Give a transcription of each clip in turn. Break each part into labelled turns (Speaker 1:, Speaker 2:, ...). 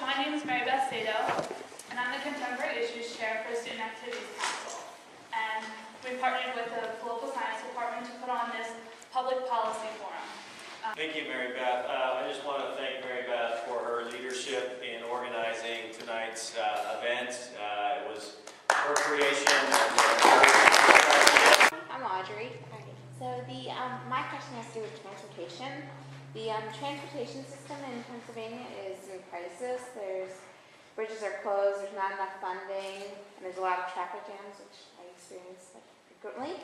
Speaker 1: my name is Mary Beth Sato, and I'm the Contemporary Issues Chair for the Student Activities Council. And we partnered with the Political Science Department to put on this public policy forum.
Speaker 2: Thank you, Mary Beth. I just want to thank Mary Beth for her leadership in organizing tonight's event. It was her creation.
Speaker 3: I'm Audrey. So my question has to do with transportation. The transportation system in Pennsylvania is in crisis. Bridges are closed, there's not enough funding, and there's a lot of traffic jams, which I experience frequently.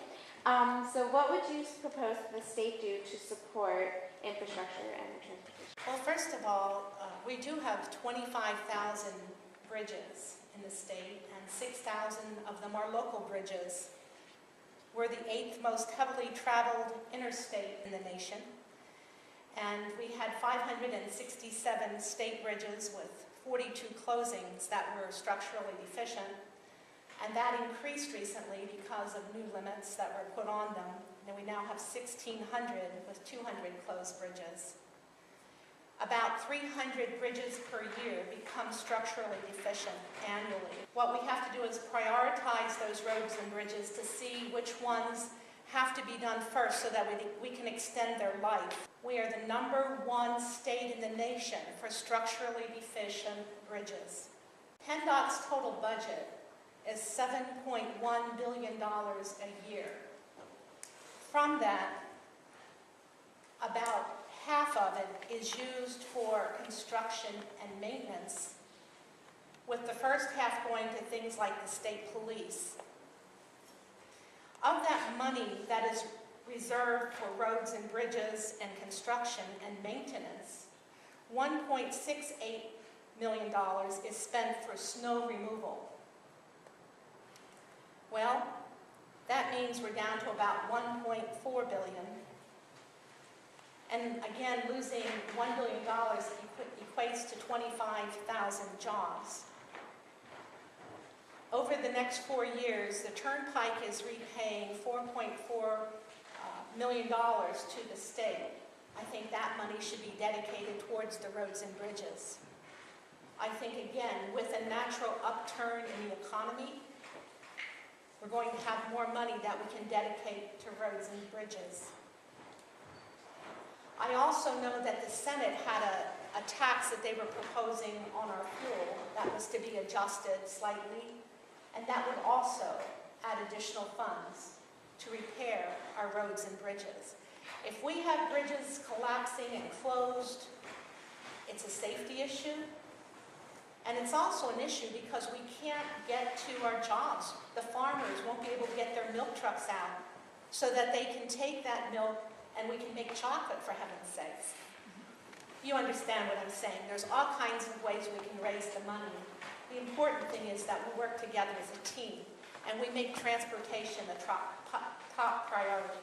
Speaker 3: So what would you propose the state do to support infrastructure and transportation?
Speaker 4: Well, first of all, we do have 25,000 bridges in the state, and 6,000 of them are local bridges. We're the 8th most heavily traveled interstate in the nation, and we had 567 state bridges with 42 closings that were structurally deficient, and that increased recently because of new limits that were put on them, and we now have 1,600 with 200 closed bridges. About 300 bridges per year become structurally deficient annually. What we have to do is prioritize those roads and bridges to see which ones have to be done first so that we can extend their life. We are the #1 state in the nation for structurally deficient bridges. PennDOT's total budget is $7.1 billion a year. From that, about half of it is used for construction and maintenance, with the first half going to things like the state police. Of that money that is reserved for roads and bridges and construction and maintenance, $1.68 million is spent for snow removal. Well, that means we're down to about $1.4 billion. And again, losing $1 billion equates to 25,000 jobs. Over the next 4 years, the Turnpike is repaying $4.4 million to the state. I think that money should be dedicated towards the roads and bridges. I think, again, with a natural upturn in the economy, we're going to have more money that we can dedicate to roads and bridges. I also know that the Senate had a tax that they were proposing on our fuel that was to be adjusted slightly, and that would also add additional funds to repair our roads and bridges. If we have bridges collapsing and closed, it's a safety issue, and it's also an issue because we can't get to our jobs. The farmers won't be able to get their milk trucks out so that they can take that milk and we can make chocolate, for heaven's sakes. You understand what I'm saying. There's all kinds of ways we can raise the money. The important thing is that we work together as a team and we make transportation a top priority.